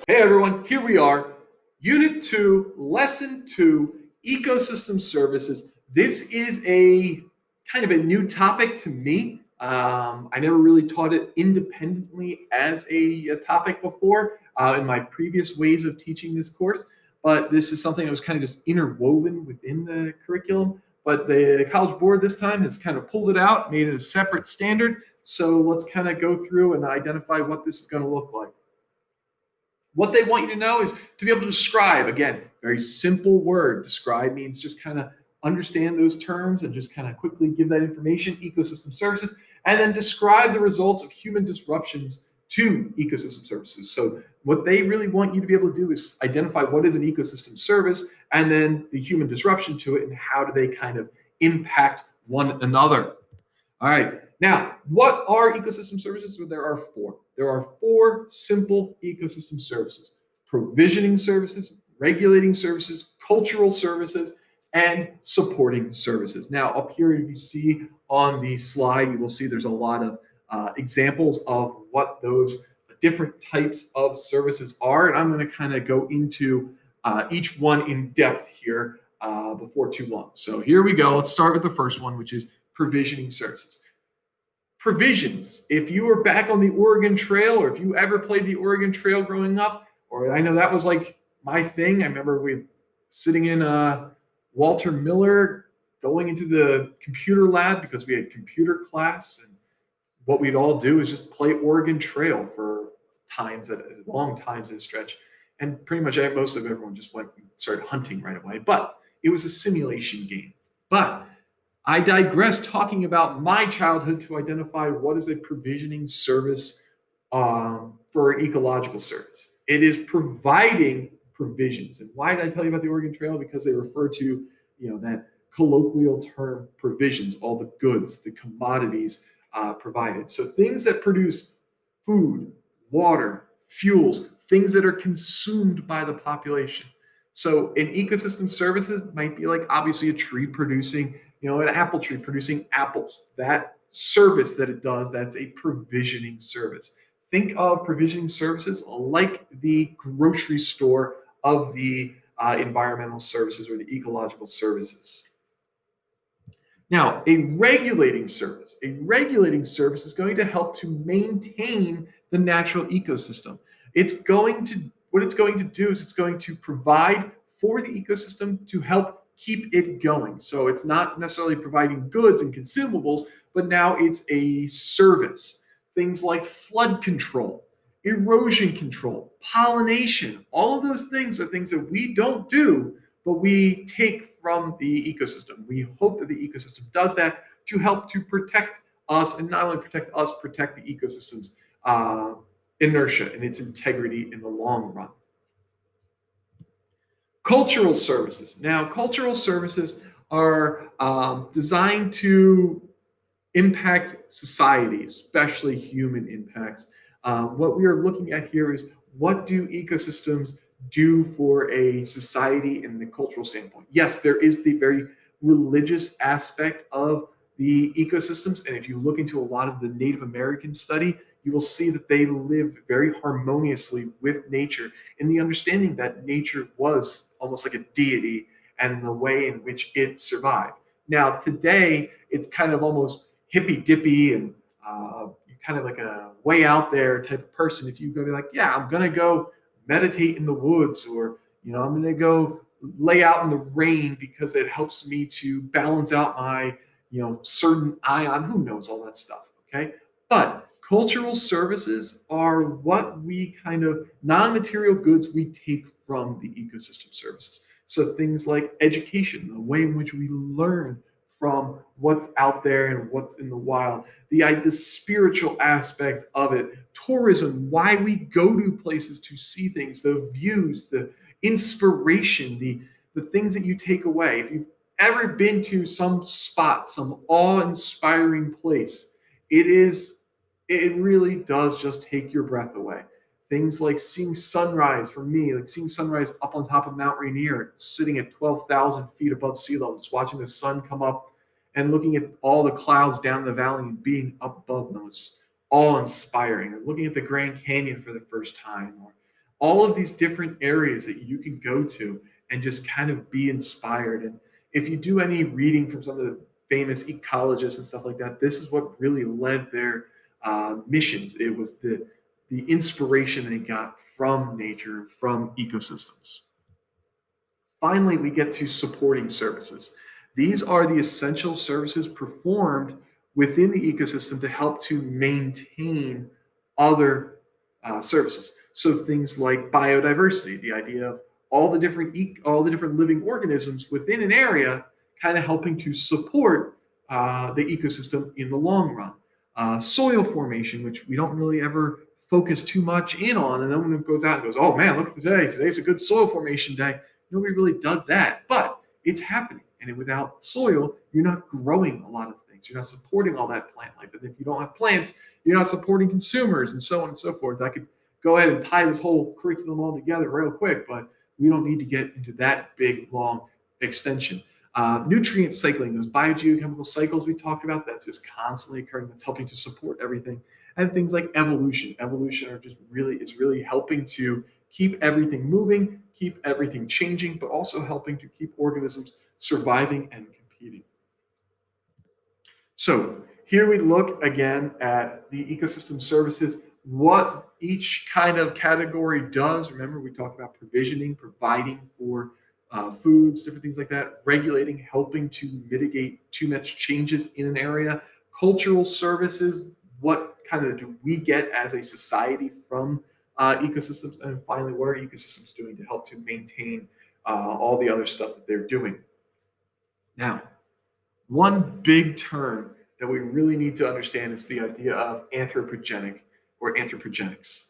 Hey everyone, here we are, Unit 2, Lesson 2, Ecosystem Services. This is a kind of a new topic to me. I never really taught it independently as a topic before in my previous ways of teaching this course, but this is something that was kind of just interwoven within the curriculum. But the College Board this time has kind of pulled it out, made it a separate standard. So let's kind of go through and identify what this is going to look like. What they want you to know is to be able to describe. Again, very simple word. Describe means just kind of understand those terms and just kind of quickly give that information, ecosystem services, and then describe the results of human disruptions to ecosystem services. So what they really want you to be able to do is identify what is an ecosystem service and then the human disruption to it and how do they kind of impact one another. All right. Now, what are ecosystem services? Well, there are four. There are four simple ecosystem services: provisioning services, regulating services, cultural services, and supporting services. Now, up here, if you see on the slide, you will see there's a lot of examples of what those different types of services are. And I'm going to kind of go into each one in depth here before too long. So here we go. Let's start with the first one, which is provisioning services. Provisions. If you were back on the Oregon Trail, or if you ever played the Oregon Trail growing up, or I know that was like my thing. I remember we sitting in Walter Miller, going into the computer lab because we had computer class, and what we'd all do is just play Oregon Trail for times at long times at a stretch, and pretty much most of everyone just went and started hunting right away. But it was a simulation game. But I digress talking about my childhood to identify what is a provisioning service for an ecological service. It is providing provisions. And why did I tell you about the Oregon Trail? Because they refer to, that colloquial term provisions, all the goods, the commodities provided. So things that produce food, water, fuels, things that are consumed by the population. So an ecosystem services might be like obviously a tree producing, an apple tree producing apples. That service that it does, that's a provisioning service. Think of provisioning services like the grocery store of the environmental services or the ecological services. Now, a regulating service is going to help to maintain the natural ecosystem. What it's going to do is it's going to provide for the ecosystem to help keep it going. So it's not necessarily providing goods and consumables, but now it's a service. Things like flood control, erosion control, pollination, all of those things are things that we don't do, but we take from the ecosystem. We hope that the ecosystem does that to help to protect us, and not only protect us, protect the ecosystem's inertia and its integrity in the long run. Cultural services. Now, cultural services are designed to impact society, especially human impacts. What we are looking at here is what do ecosystems do for a society in the cultural standpoint? Yes, there is the very religious aspect of the ecosystems. And if you look into a lot of the Native American study, you will see that they lived very harmoniously with nature in the understanding that nature was almost like a deity and the way in which it survived. Now, today, it's kind of almost hippy dippy and kind of like a way out there type of person. If you go be like, yeah, I'm going to go meditate in the woods, or, I'm going to go lay out in the rain because it helps me to balance out my, certain ion, who knows all that stuff. Okay. But cultural services are what we kind of non-material goods we take from the ecosystem services. So things like education, the way in which we learn from what's out there and what's in the wild, the spiritual aspect of it, tourism, why we go to places to see things, the views, the inspiration, the things that you take away. If you've ever been to some spot, some awe-inspiring place, it really does just take your breath away. Things like seeing sunrise, for me, like seeing sunrise up on top of Mount Rainier, sitting at 12,000 feet above sea level, just watching the sun come up and looking at all the clouds down the valley and being up above them was just awe inspiring. Or looking at the Grand Canyon for the first time, or all of these different areas that you can go to and just kind of be inspired. And if you do any reading from some of the famous ecologists and stuff like that, this is what really led their missions. It was the inspiration they got from nature, from ecosystems. Finally, we get to supporting services. These are the essential services performed within the ecosystem to help to maintain other services. So things like biodiversity, the idea of all the different living organisms within an area, kind of helping to support the ecosystem in the long run. Soil formation, which we don't really ever focus too much in on, and then when it goes out and goes, oh man, look at today. Today's a good soil formation day. Nobody really does that, but it's happening. And without soil, you're not growing a lot of things. You're not supporting all that plant life. And if you don't have plants, you're not supporting consumers and so on and so forth. I could go ahead and tie this whole curriculum all together real quick, but we don't need to get into that big, long extension. Nutrient cycling, those biogeochemical cycles we talked about, that's just constantly occurring. That's helping to support everything. And things like evolution. Evolution are just really helping to keep everything moving, keep everything changing, but also helping to keep organisms surviving and competing. So here we look again at the ecosystem services, what each kind of category does. Remember, we talked about provisioning, providing for foods, different things like that, regulating, helping to mitigate too much changes in an area, cultural services, what kind of do we get as a society from ecosystems, and finally, what are ecosystems doing to help to maintain all the other stuff that they're doing. Now, one big term that we really need to understand is the idea of anthropogenic or anthropogenics.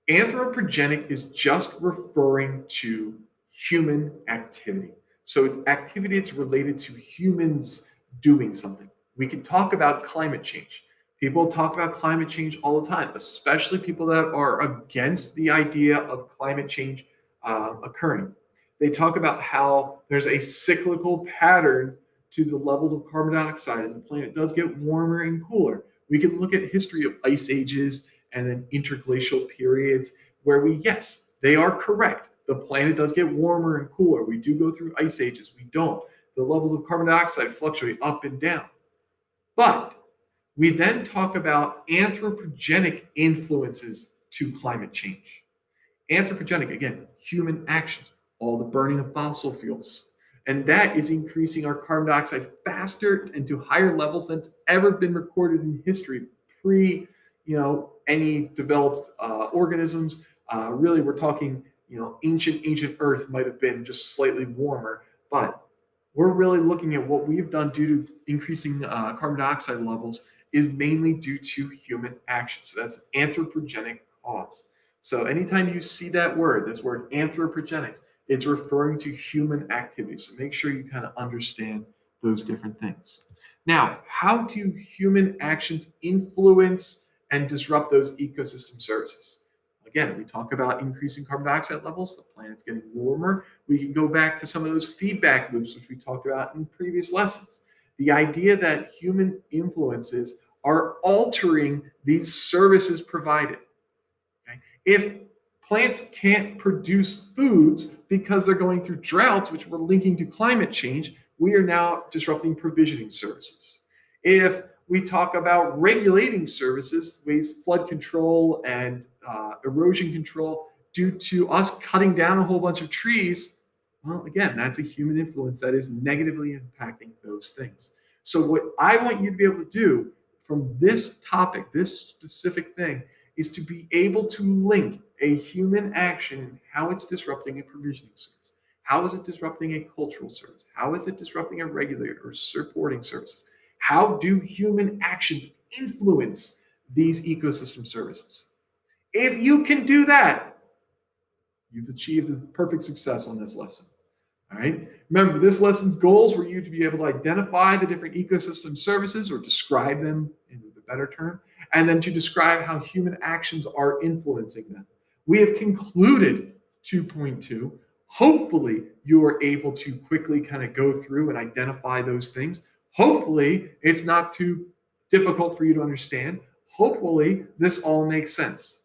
Anthropogenic is just referring to human activity. So it's activity that's related to humans doing something. We can talk about climate change. People talk about climate change all the time, especially people that are against the idea of climate change occurring. They talk about how there's a cyclical pattern to the levels of carbon dioxide, and the planet does get warmer and cooler. We can look at history of ice ages and then interglacial periods where yes, they are correct. The planet does get warmer and cooler. We do go through ice ages. We don't. The levels of carbon dioxide fluctuate up and down. But we then talk about anthropogenic influences to climate change. Anthropogenic, again, human actions, all the burning of fossil fuels. And that is increasing our carbon dioxide faster and to higher levels than it's ever been recorded in history, pre, any developed organisms. Really, we're talking, ancient Earth might have been just slightly warmer, but we're really looking at what we've done due to increasing carbon dioxide levels is mainly due to human action. So that's anthropogenic cause. So anytime you see that word, this word anthropogenics, it's referring to human activity. So make sure you kind of understand those different things. Now, how do human actions influence and disrupt those ecosystem services? Again, we talk about increasing carbon dioxide levels, the planet's getting warmer. We can go back to some of those feedback loops, which we talked about in previous lessons. The idea that human influences are altering these services provided. Okay? If plants can't produce foods because they're going through droughts, which we're linking to climate change, we are now disrupting provisioning services. If we talk about regulating services, ways flood control and erosion control, due to us cutting down a whole bunch of trees, well, again, that's a human influence that is negatively impacting those things. So what I want you to be able to do from this topic, this specific thing, is to be able to link a human action and how it's disrupting a provisioning service. How is it disrupting a cultural service? How is it disrupting a regulator or supporting services? How do human actions influence these ecosystem services? If you can do that, you've achieved a perfect success on this lesson. All right. Remember, this lesson's goals were you to be able to identify the different ecosystem services or describe them in the better term, and then to describe how human actions are influencing them. We have concluded 2.2. Hopefully, you are able to quickly kind of go through and identify those things. Hopefully, it's not too difficult for you to understand. Hopefully, this all makes sense.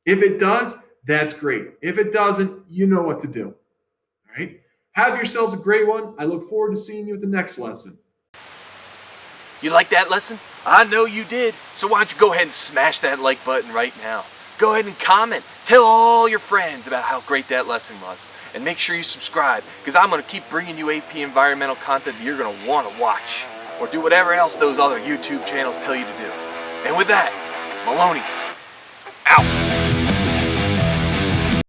If it does, that's great. If it doesn't, you know what to do. All right? Have yourselves a great one. I look forward to seeing you at the next lesson. You like that lesson? I know you did. So why don't you go ahead and smash that like button right now. Go ahead and comment. Tell all your friends about how great that lesson was. And make sure you subscribe, because I'm going to keep bringing you AP environmental content that you're going to want to watch. Or do whatever else those other YouTube channels tell you to do. And with that, Maloney, out.